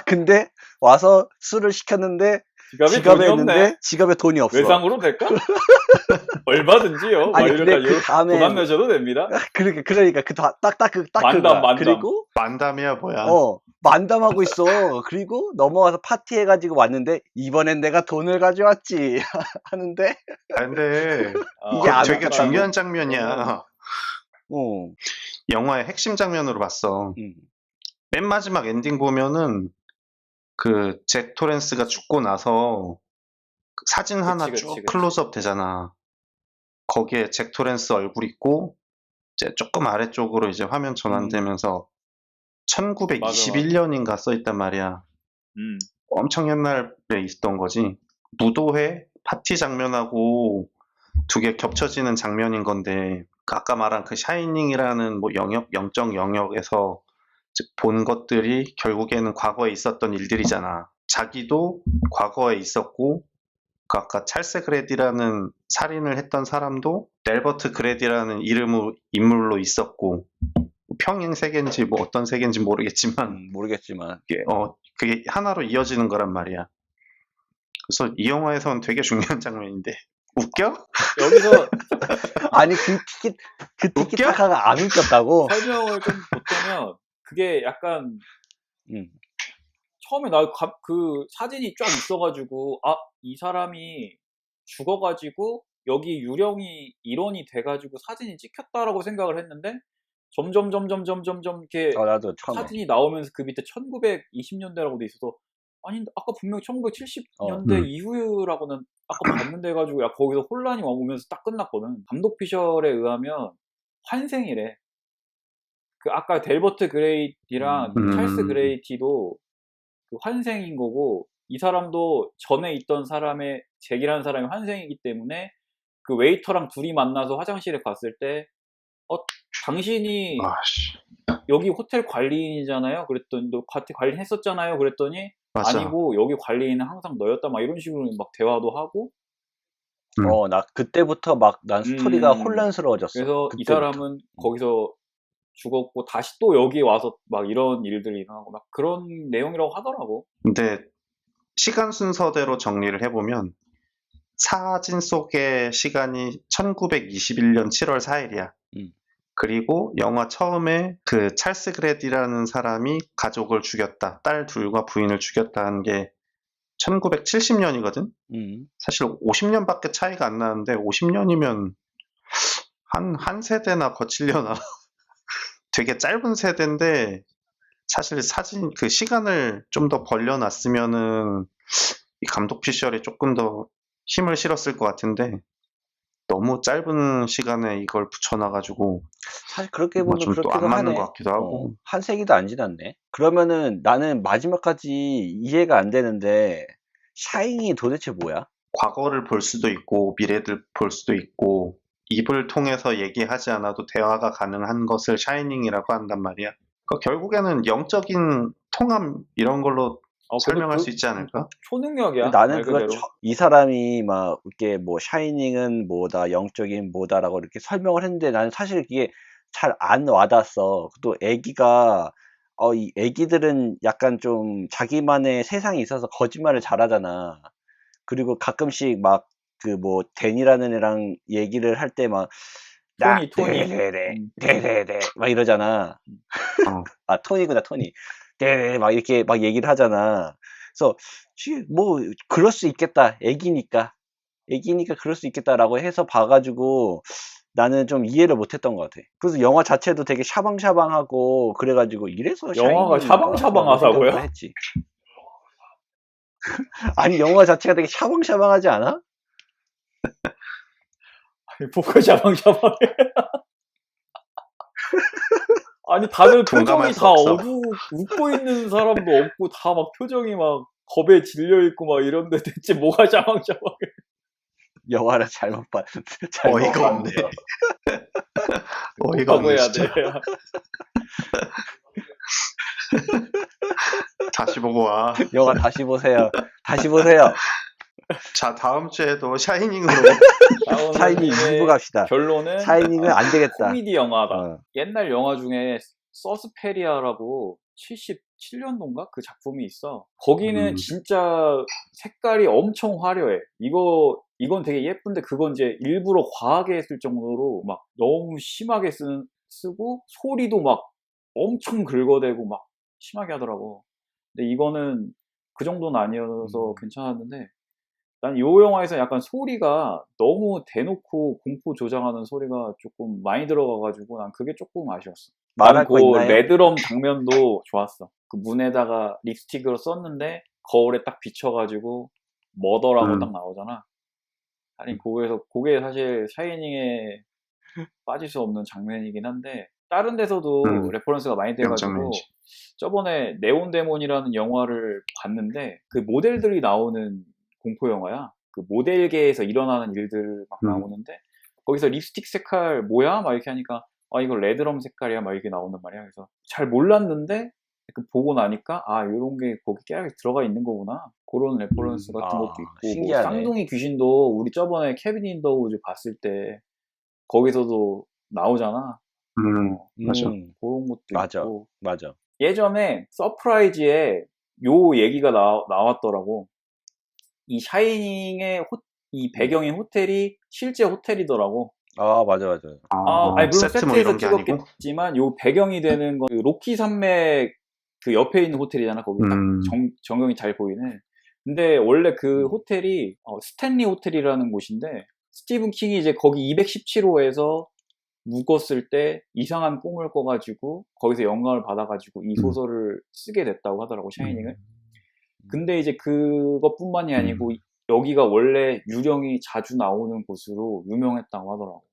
[SPEAKER 1] 근데 와서 술을 시켰는데 지갑에 있는데 지갑에 돈이 없어.
[SPEAKER 3] 외상으로 될까? 얼마든지요.
[SPEAKER 1] 근데 그 다음에
[SPEAKER 3] 도난 내셔도 됩니다.
[SPEAKER 1] 그러니까
[SPEAKER 3] 만담.
[SPEAKER 1] 그리고
[SPEAKER 2] 만담이야 뭐야?
[SPEAKER 1] 만담하고 있어. 그리고 넘어와서 파티해가지고 왔는데 이번엔 내가 돈을 가져왔지 하는데.
[SPEAKER 2] 근데
[SPEAKER 1] 이게 안
[SPEAKER 2] 되게
[SPEAKER 1] 웃겼다고?
[SPEAKER 2] 중요한 장면이야. 영화의 핵심 장면으로 봤어. 맨 마지막 엔딩 보면은 그 잭 토렌스가 죽고 나서 사진 하나 쭉 클로즈업 되잖아. 거기에 잭 토렌스 얼굴 있고 이제 조금 아래쪽으로 이제 화면 전환되면서 1921년인가 써 있단 말이야. 엄청 옛날에 있던 거지. 무도회 파티 장면하고 두 개 겹쳐지는 장면인 건데, 아까 말한 그 샤이닝이라는 영적 영역에서 본 것들이 결국에는 과거에 있었던 일들이잖아. 자기도 과거에 있었고, 그 아까 찰스 그레디라는 살인을 했던 사람도 넬버트 그레디라는 인물로 있었고, 평행 세계인지 어떤 세계인지 모르겠지만 그게 하나로 이어지는 거란 말이야. 그래서 이 영화에서는 되게 중요한 장면인데 웃겨?
[SPEAKER 3] 여기서
[SPEAKER 1] 그 티키타카가 안 웃겼다고?
[SPEAKER 3] 설명을 좀 보태면 그게 약간 처음에 나 그 사진이 쫙 있어가지고 이 사람이 죽어가지고 여기 유령이 일원이 돼가지고 사진이 찍혔다라고 생각을 했는데 점점 이렇게
[SPEAKER 1] 나도 처음에
[SPEAKER 3] 사진이 나오면서 그 밑에 1920년대라고 돼 있어서 아니 아까 분명 1970년대 이후라고는 아까 봤는데 해가지고 거기서 혼란이 오면서 딱 끝났거든. 감독 피셜에 의하면 환생이래. 그 아까 델버트 그레이티랑 찰스 그레이티도 그 환생인 거고, 이 사람도 전에 있던 사람의 잭이라는 사람이 환생이기 때문에 그 웨이터랑 둘이 만나서 화장실에 갔을 때 당신이 여기 호텔 관리인이잖아요. 그랬더니 너 같이 관리했었잖아요. 그랬더니
[SPEAKER 2] 맞아.
[SPEAKER 3] 아니고 여기 관리인은 항상 너였다 막 이런 식으로 막 대화도 하고.
[SPEAKER 1] 나 그때부터 난 스토리가 혼란스러워졌어.
[SPEAKER 3] 그래서
[SPEAKER 1] 그때부터.
[SPEAKER 3] 이 사람은 거기서 죽었고 다시 또 여기 와서 막 이런 일들이 일어나고 막 그런 내용이라고 하더라고.
[SPEAKER 2] 근데 시간 순서대로 정리를 해보면 사진 속의 시간이 1921년 7월 4일이야. 그리고 영화 처음에 그 찰스 그레디라는 사람이 가족을 죽였다. 딸 둘과 부인을 죽였다는 게 1970년이거든? 사실 50년밖에 차이가 안 나는데 50년이면 한 세대나 거치려나. 되게 짧은 세대인데 사실 사진 그 시간을 좀 더 벌려놨으면은 이 감독 피셜이 조금 더 힘을 실었을 것 같은데 너무 짧은 시간에 이걸 붙여놔가지고
[SPEAKER 1] 사실 그렇게 보면
[SPEAKER 2] 좀 또 안 맞는 것 같기도 하고.
[SPEAKER 1] 한 세기도 안 지났네. 그러면은 나는 마지막까지 이해가 안 되는데 샤이닝이 도대체 뭐야?
[SPEAKER 2] 과거를 볼 수도 있고 미래를 볼 수도 있고 입을 통해서 얘기하지 않아도 대화가 가능한 것을 샤이닝이라고 한단 말이야. 그러니까 결국에는 영적인 통함 이런 걸로 설명할 수 있지 않을까?
[SPEAKER 3] 초능력이야.
[SPEAKER 1] 나는 이 사람이 막 이렇게 샤이닝은 뭐다, 영적인 뭐다라고 이렇게 설명을 했는데 나는 사실 그게 잘 안 와닿았어. 또 애기가 이 애기들은 약간 좀 자기만의 세상이 있어서 거짓말을 잘하잖아. 그리고 가끔씩 댄이라는 애랑 얘기를 할 때
[SPEAKER 3] 토니.
[SPEAKER 1] 네네네 막 이러잖아. 아 토니구나 토니. 네네 막 이렇게 막 얘기를 하잖아. 그래서 뭐 그럴 수 있겠다. 애기니까 그럴 수 있겠다라고 해서 봐가지고 나는 좀 이해를 못했던 것 같아. 그래서 영화 자체도 되게 샤방샤방하고 그래가지고 이래서
[SPEAKER 3] 영화가
[SPEAKER 1] 샤이닝인가? 라고
[SPEAKER 3] 샤방샤방하다고요?
[SPEAKER 1] 생각을 했지. 아니 영화 자체가 되게 샤방샤방하지 않아?
[SPEAKER 3] 뭐가 샤방샤방해? 아니 다들 표정이 다 웃고 있는 사람도 없고 다 막 표정이 막 겁에 질려 있고 막 이런데 대체 뭐가 샤방샤방해?
[SPEAKER 1] 영화를 잘못 봤.
[SPEAKER 2] 어이가 없네. 어이가 없네
[SPEAKER 3] 해야
[SPEAKER 2] 진짜.
[SPEAKER 3] 돼.
[SPEAKER 2] 다시 보고 와.
[SPEAKER 1] 영화 다시 보세요. 다시 보세요.
[SPEAKER 2] 자 다음 주에도 샤이닝으로.
[SPEAKER 1] 샤이닝 2부 갑시다.
[SPEAKER 3] 결론은
[SPEAKER 1] 샤이닝은 안 되겠다.
[SPEAKER 3] 코미디 영화다. 옛날 영화 중에 서스페리아라고 77년도인가 그 작품이 있어. 거기는 진짜 색깔이 엄청 화려해. 이건 되게 예쁜데 그건 이제 일부러 과하게 했을 정도로 막 너무 심하게 쓰고 소리도 막 엄청 긁어대고 막 심하게 하더라고. 근데 이거는 그 정도는 아니어서 괜찮았는데 난 이 영화에서 약간 소리가 너무 대놓고 공포 조장하는 소리가 조금 많이 들어가가지고 난 그게 조금 아쉬웠어.
[SPEAKER 1] 말할 거 있나요?
[SPEAKER 3] 레드럼 장면도 좋았어. 그 문에다가 립스틱으로 썼는데 거울에 딱 비춰가지고 머더라고 딱 나오잖아. 아니 그게 사실 샤이닝에 빠질 수 없는 장면이긴 한데 다른 데서도 레퍼런스가 많이 돼가지고 저번에 네온데몬이라는 영화를 봤는데 그 모델들이 나오는 공포 영화야. 그 모델계에서 일어나는 일들 막 나오는데 거기서 립스틱 색깔 뭐야? 막 이렇게 하니까 아 이거 레드럼 색깔이야 막 이렇게 나온단 말이야. 그래서 잘 몰랐는데 보고 나니까 아 이런 게 거기 깨알이 들어가 있는 거구나. 그런 레퍼런스 같은 것도 있고
[SPEAKER 1] 신기하네.
[SPEAKER 3] 뭐 쌍둥이 귀신도 우리 저번에 케빈 인 더 우즈 봤을 때 거기서도 나오잖아.
[SPEAKER 2] 맞아.
[SPEAKER 3] 그런 것도 있고.
[SPEAKER 1] 맞아.
[SPEAKER 3] 예전에 서프라이즈에 요 얘기가 나왔더라고. 이 샤이닝의 이 배경인 호텔이 실제 호텔이더라고.
[SPEAKER 1] 아 맞아.
[SPEAKER 3] 아니 물론
[SPEAKER 2] 세트 뭐
[SPEAKER 3] 세트에서
[SPEAKER 2] 이런 게 아니고?
[SPEAKER 3] 찍었겠지만 요 배경이 되는 건 그 로키 산맥 그 옆에 있는 호텔이잖아. 거기 딱 전경이 잘 보이는. 근데 원래 그 호텔이 스탠리 호텔이라는 곳인데 스티븐 킹이 이제 거기 217호에서 묵었을 때 이상한 꿈을 꿔가지고 거기서 영감을 받아가지고 이 소설을 쓰게 됐다고 하더라고 샤이닝을. 근데 이제 그것뿐만이 아니고 여기가 원래 유령이 자주 나오는 곳으로 유명했다고 하더라고.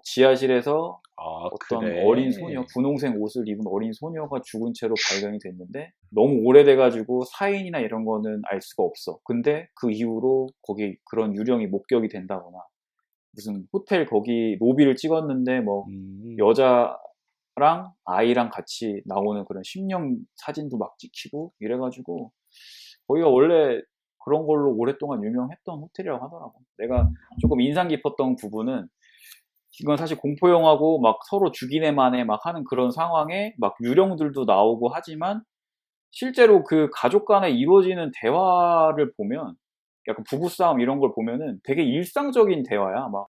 [SPEAKER 3] 지하실에서 어떤
[SPEAKER 1] 그래?
[SPEAKER 3] 어린 소녀, 분홍색 옷을 입은 어린 소녀가 죽은 채로 발견이 됐는데 너무 오래돼가지고 사인이나 이런 거는 알 수가 없어. 근데 그 이후로 거기 그런 유령이 목격이 된다거나 무슨 호텔 거기 로비를 찍었는데 뭐 여자랑 아이랑 같이 나오는 그런 심령 사진도 막 찍히고 이래가지고 거기가 원래 그런 걸로 오랫동안 유명했던 호텔이라고 하더라고. 내가 조금 인상 깊었던 부분은 이건 사실 공포 영화고 막 서로 죽이네 마네 막 하는 그런 상황에 막 유령들도 나오고 하지만 실제로 그 가족 간에 이루어지는 대화를 보면 약간 부부싸움 이런 걸 보면은 되게 일상적인 대화야. 막,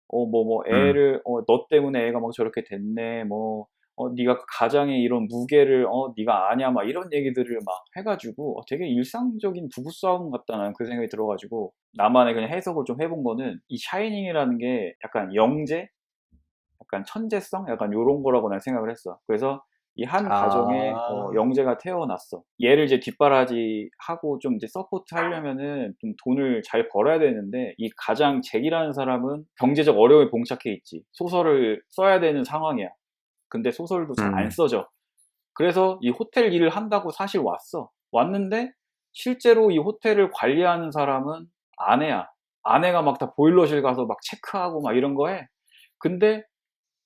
[SPEAKER 3] 애를, 너 때문에 애가 막 저렇게 됐네. 네가 그 가장의 이런 무게를, 네가 아냐. 막 이런 얘기들을 막 해가지고 되게 일상적인 부부싸움 같다는 그 생각이 들어가지고 나만의 그냥 해석을 좀 해본 거는 이 샤이닝이라는 게 약간 영재? 약간 천재성? 약간 요런 거라고 난 생각을 했어. 그래서 이 한 가정에 영재가 태어났어. 얘를 이제 뒷바라지하고 좀 이제 서포트 하려면은 좀 돈을 잘 벌어야 되는데 이 가장 잭이라는 사람은 경제적 어려움에 봉착해 있지. 소설을 써야 되는 상황이야. 근데 소설도 잘 안 써져. 그래서 이 호텔 일을 한다고 사실 왔는데 실제로 이 호텔을 관리하는 사람은 아내야. 아내가 막 다 보일러실 가서 막 체크하고 막 이런 거 해. 근데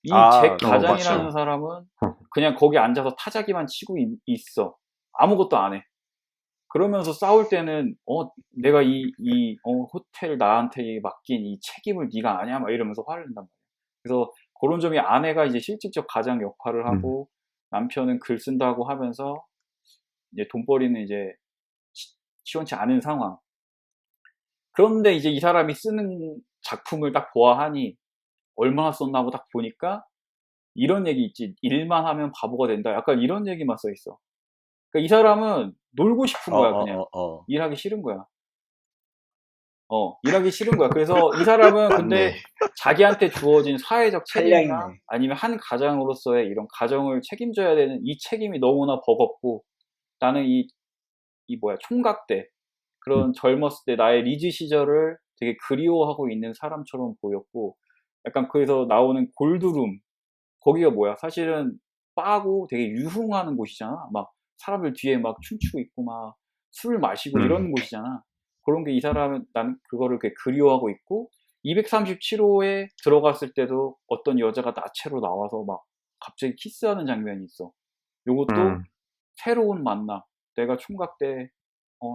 [SPEAKER 3] 이 잭 가장이라는 사람은 그냥 거기 앉아서 타자기만 치고 있어. 아무것도 안 해. 그러면서 싸울 때는 내가 호텔 나한테 맡긴 이 책임을 네가 아냐 막 이러면서 화를 낸단 말이야. 그래서 그런 점이 아내가 이제 실질적 가장 역할을 하고 남편은 글 쓴다고 하면서 이제 돈벌이는 이제 시원치 않은 상황. 그런데 이제 이 사람이 쓰는 작품을 딱 보아하니 얼마나 썼나 하고 딱 보니까 이런 얘기 있지. 일만 하면 바보가 된다. 약간 이런 얘기만 써 있어. 그러니까 이 사람은 놀고 싶은 거야, 그냥. 일하기 싫은 거야. 일하기 싫은 거야. 그래서 이 사람은 근데 자기한테 주어진 사회적 책임이나 아니면 한 가장으로서의 이런 가정을 책임져야 되는 이 책임이 너무나 버겁고, 나는 총각 때, 그런 젊었을 때 나의 리즈 시절을 되게 그리워하고 있는 사람처럼 보였고, 약간 그래서 나오는 골드룸, 거기가 뭐야? 사실은 바고 되게 유흥하는 곳이잖아. 막 사람들 뒤에 막 춤추고 있고 막 술 마시고 이런 곳이잖아. 그런 게 이 사람은, 난 그거를 되게 그리워하고 있고, 237호에 들어갔을 때도 어떤 여자가 나체로 나와서 막 갑자기 키스하는 장면이 있어. 요것도 새로운 만남. 내가 총각 때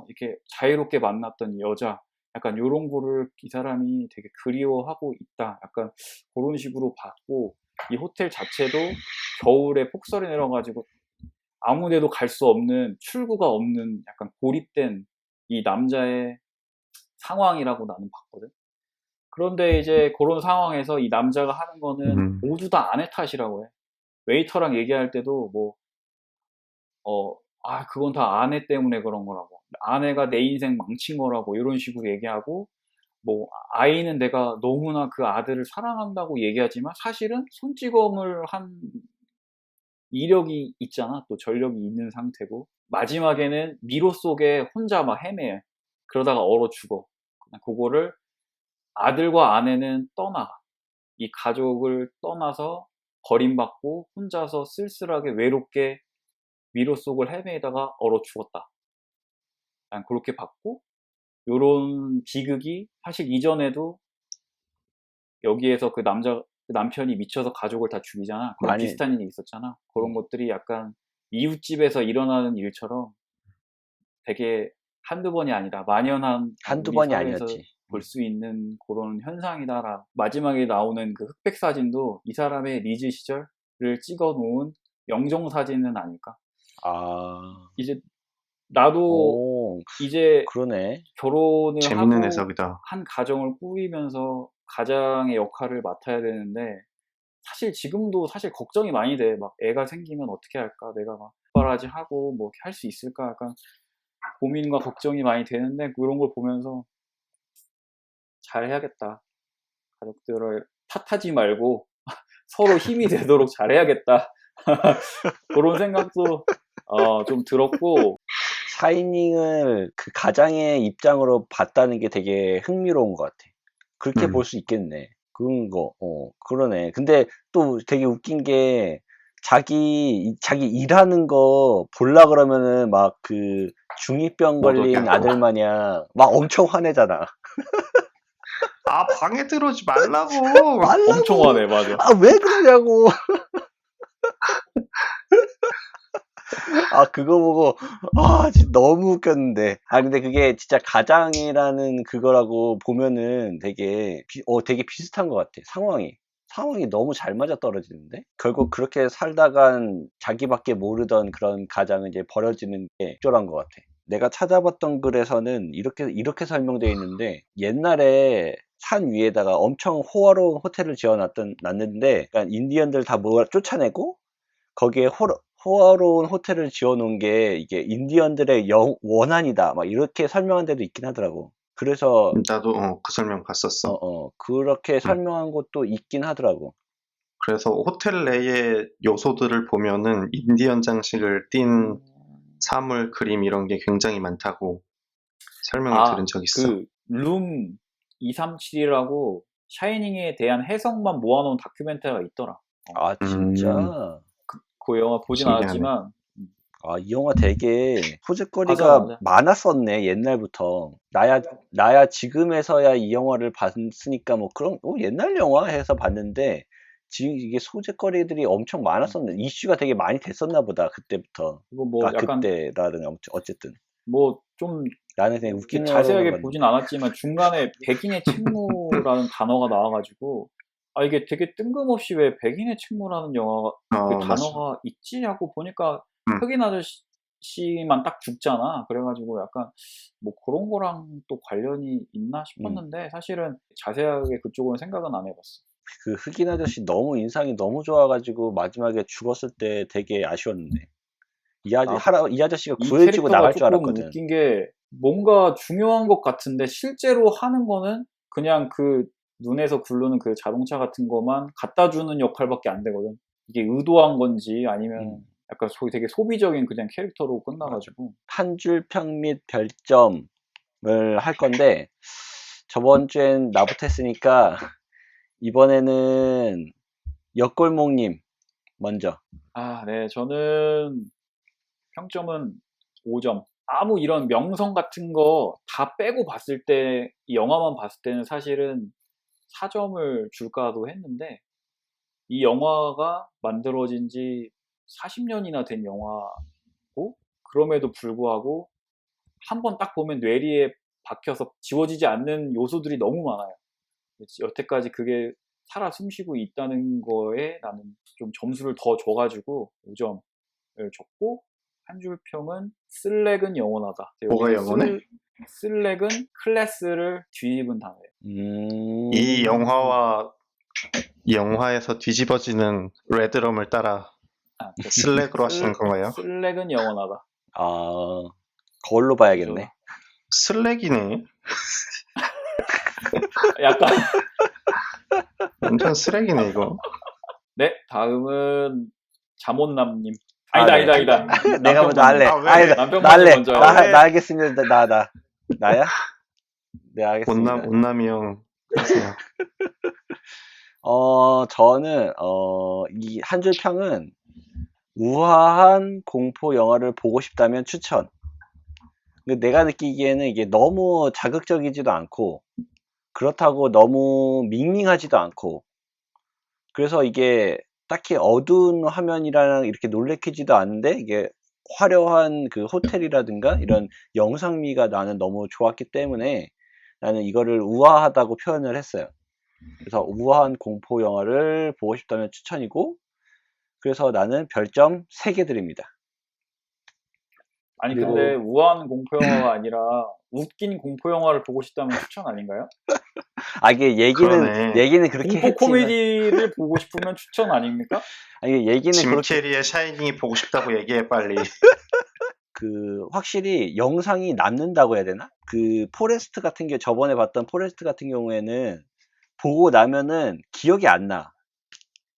[SPEAKER 3] 이렇게 자유롭게 만났던 여자, 약간 요런 거를 이 사람이 되게 그리워하고 있다. 약간 그런 식으로 봤고, 이 호텔 자체도 겨울에 폭설이 내려가지고 아무 데도 갈 수 없는, 출구가 없는 약간 고립된 이 남자의 상황이라고 나는 봤거든. 그런데 이제 그런 상황에서 이 남자가 하는 거는 모두 다 아내 탓이라고 해. 웨이터랑 얘기할 때도 그건 다 아내 때문에 그런 거라고. 아내가 내 인생 망친 거라고 이런 식으로 얘기하고, 아이는 내가 너무나 그 아들을 사랑한다고 얘기하지만 사실은 손찌검을 한 이력이 있잖아. 또 전력이 있는 상태고. 마지막에는 미로 속에 혼자 막 헤매. 그러다가 얼어 죽어. 그거를 아들과 아내는 떠나. 이 가족을 떠나서 버림받고 혼자서 쓸쓸하게 외롭게 미로 속을 헤매다가 얼어 죽었다. 난 그렇게 봤고, 요런 비극이 사실 이전에도 여기에서 그 남편이 미쳐서 가족을 다 죽이잖아. 그런 비슷한 일이 있었잖아. 그런 것들이 약간 이웃집에서 일어나는 일처럼 되게 한두 번이 아니라 만연한
[SPEAKER 1] 한두
[SPEAKER 3] 우리
[SPEAKER 1] 번이
[SPEAKER 3] 사회에서
[SPEAKER 1] 아니었지.
[SPEAKER 3] 볼 수 있는 그런 현상이다라. 마지막에 나오는 그 흑백 사진도 이 사람의 리즈 시절을 찍어 놓은 영정 사진은 아닐까? 이제 나도 이제
[SPEAKER 1] 그러네.
[SPEAKER 3] 결혼을
[SPEAKER 2] 재밌는
[SPEAKER 3] 하고
[SPEAKER 2] 해석이다.
[SPEAKER 3] 한 가정을 꾸리면서 가장의 역할을 맡아야 되는데, 사실 지금도 사실 걱정이 많이 돼. 막 애가 생기면 어떻게 할까? 내가 막 바라지 하고 뭐 할 수 있을까? 약간 고민과 걱정이 많이 되는데, 그런 걸 보면서 잘해야겠다. 가족들을 탓하지 말고 서로 힘이 되도록 잘해야겠다. 그런 생각도 좀 들었고.
[SPEAKER 1] 샤이닝을 그 가장의 입장으로 봤다는 게 되게 흥미로운 것 같아. 그렇게 볼 수 있겠네. 그런 거, 그러네. 근데 또 되게 웃긴 게, 자기 일하는 거 볼라 그러면은 막 그 중2병 걸린 아들 마냥 막 엄청 화내잖아.
[SPEAKER 2] 방에 들어오지 말라고.
[SPEAKER 3] 엄청 화내, 맞아.
[SPEAKER 1] 왜 그러냐고. 그거 보고, 진짜 너무 웃겼는데. 근데 그게 진짜 가장이라는 그거라고 보면은 되게 비슷한 것 같아. 상황이 너무 잘 맞아 떨어지는데? 결국 그렇게 살다간 자기밖에 모르던 그런 가장은 이제 버려지는 게 적절한 것 같아. 내가 찾아봤던 글에서는 이렇게 설명되어 있는데, 옛날에 산 위에다가 엄청 호화로운 호텔을 놨는데, 그러니까 인디언들 다 쫓아내고, 거기에 호화로운 호텔을 지어놓은 게 이게 인디언들의 원한이다. 막 이렇게 설명한 데도 있긴 하더라고. 그래서
[SPEAKER 2] 나도 그 설명 봤었어.
[SPEAKER 1] 그렇게 설명한 것도 있긴 하더라고.
[SPEAKER 2] 그래서 호텔 내의 요소들을 보면은 인디언 장식을 띈 사물, 그림 이런 게 굉장히 많다고 설명을 들은 적 있어.
[SPEAKER 3] 그 룸 237이라고 샤이닝에 대한 해석만 모아놓은 다큐멘터리가 있더라.
[SPEAKER 1] 진짜?
[SPEAKER 3] 그 영화 보진
[SPEAKER 2] 신기하네.
[SPEAKER 3] 않았지만.
[SPEAKER 1] 이 영화 되게 소재거리가
[SPEAKER 3] 맞아.
[SPEAKER 1] 많았었네, 옛날부터. 나야 지금에서야 이 영화를 봤으니까 뭐 그런, 옛날 영화 해서 봤는데, 지금 이게 소재거리들이 엄청 많았었네. 이슈가 되게 많이 됐었나 보다, 그때부터.
[SPEAKER 3] 이거 약간
[SPEAKER 1] 그때라든 어쨌든.
[SPEAKER 3] 좀
[SPEAKER 1] 나는 그냥 웃기는
[SPEAKER 3] 자세하게
[SPEAKER 1] 영화로만
[SPEAKER 3] 보진
[SPEAKER 1] 봤는데.
[SPEAKER 3] 않았지만 중간에 백인의 책무라는 단어가 나와가지고, 이게 되게 뜬금없이 왜 백인의 책무라는 그 단어가 있지 하고 보니까 흑인 아저씨만 딱 죽잖아. 그래가지고 약간 뭐 그런 거랑 또 관련이 있나 싶었는데, 사실은 자세하게 그쪽으로는 생각은 안 해봤어.
[SPEAKER 1] 그 흑인 아저씨 너무 인상이 너무 좋아가지고 마지막에 죽었을 때 되게 아쉬웠는데 이 아저씨가
[SPEAKER 3] 이
[SPEAKER 1] 구해주고
[SPEAKER 3] 캐릭터가
[SPEAKER 1] 나갈 줄
[SPEAKER 3] 조금
[SPEAKER 1] 알았거든.
[SPEAKER 3] 웃긴 게 뭔가 중요한 것 같은데 실제로 하는 거는 그냥 그 눈에서 굴르는 그 자동차 같은 것만 갖다 주는 역할밖에 안 되거든. 이게 의도한 건지 아니면 약간 되게 소비적인 그냥 캐릭터로 끝나가지고.
[SPEAKER 1] 한 줄 평 및 별점을 할 건데 저번 주엔 나부터 했으니까 이번에는 역골목님 먼저.
[SPEAKER 3] 네, 저는 평점은 5점. 아무 이런 명성 같은 거 다 빼고 봤을 때, 이 영화만 봤을 때는 사실은 4점을 줄까도 했는데, 이 영화가 만들어진 지 40년이나 된 영화고, 그럼에도 불구하고, 한 번 딱 보면 뇌리에 박혀서 지워지지 않는 요소들이 너무 많아요. 여태까지 그게 살아 숨쉬고 있다는 거에 나는 좀 점수를 더 줘가지고 5점을 줬고, 한 줄 평은 슬랙은 영원하다.
[SPEAKER 2] 뭐가 영원해?
[SPEAKER 3] 슬랙은 클래스를 뒤집은 단어예요.
[SPEAKER 2] 이 영화와 이 영화에서 뒤집어지는 레드럼을 따라 슬랙으로 하시는 건가요?
[SPEAKER 3] 슬랙은 영원하다.
[SPEAKER 1] 거울로 봐야겠네.
[SPEAKER 2] 슬랙이네.
[SPEAKER 3] 약간
[SPEAKER 2] 완전 쓰레기네 이거.
[SPEAKER 3] 네, 다음은 자몬남님. 아니다.
[SPEAKER 1] 내가 먼저 할래.
[SPEAKER 3] 남편
[SPEAKER 1] 나 할래.
[SPEAKER 3] 먼저.
[SPEAKER 1] 나 하겠습니다. 나야? 네, 알겠습니다.
[SPEAKER 2] 온남이 형 하세요.
[SPEAKER 1] 저는 이 한 줄 평은 우아한 공포 영화를 보고 싶다면 추천. 근데 내가 느끼기에는 이게 너무 자극적이지도 않고 그렇다고 너무 밍밍하지도 않고 그래서 이게 딱히 어두운 화면이랑 이렇게 놀래키지도 않은데 이게 화려한 그 호텔이라든가 이런 영상미가 나는 너무 좋았기 때문에 나는 이거를 우아하다고 표현을 했어요. 그래서 우아한 공포 영화를 보고 싶다면 추천이고 그래서 나는 별점 3개 드립니다.
[SPEAKER 3] 아니 근데 우아한 공포 영화가 아니라 웃긴 공포 영화를 보고 싶다면 추천 아닌가요?
[SPEAKER 1] 이게 얘기는 그렇게
[SPEAKER 3] 공포 코미디를 보고 싶으면 추천 아닙니까?
[SPEAKER 1] 아니 얘기는
[SPEAKER 2] 짐 캐리의 샤이닝이 보고 싶다고 얘기해 빨리.
[SPEAKER 1] 확실히 영상이 남는다고 해야 되나? 포레스트 같은 게 저번에 봤던 포레스트 같은 경우에는 보고 나면은 기억이 안 나.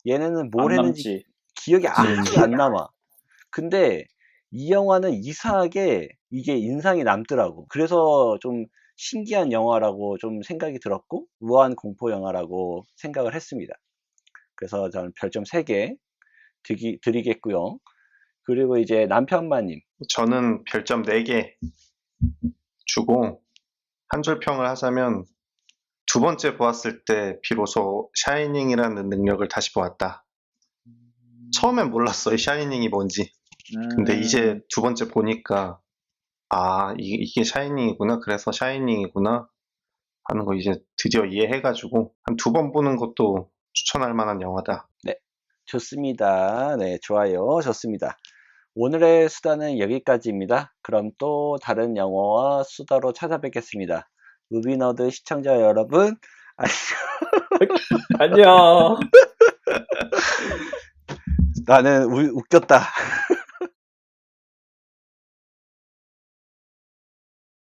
[SPEAKER 1] 얘네는 뭘 했는지 기억이 안 남아. 근데 이 영화는 이상하게 이게 인상이 남더라고. 그래서 좀 신기한 영화라고 좀 생각이 들었고 우아한 공포 영화라고 생각을 했습니다. 그래서 저는 별점 3개 드리겠고요. 그리고 이제 남편마님.
[SPEAKER 2] 저는 별점 4개 주고 한 줄 평을 하자면 두 번째 보았을 때 비로소 샤이닝이라는 능력을 다시 보았다. 처음엔 몰랐어요. 샤이닝이 뭔지. 근데 이제 두 번째 보니까 이게 샤이닝이구나. 그래서 샤이닝이구나 하는 거 이제 드디어 이해해가지고 한 2번 보는 것도 추천할 만한 영화다.
[SPEAKER 1] 네, 좋습니다. 네, 좋아요. 좋습니다. 오늘의 수다는 여기까지입니다. 그럼 또 다른 영화와 수다로 찾아뵙겠습니다. 무비너드 시청자 여러분,
[SPEAKER 3] 안녕.
[SPEAKER 1] 나는 웃겼다.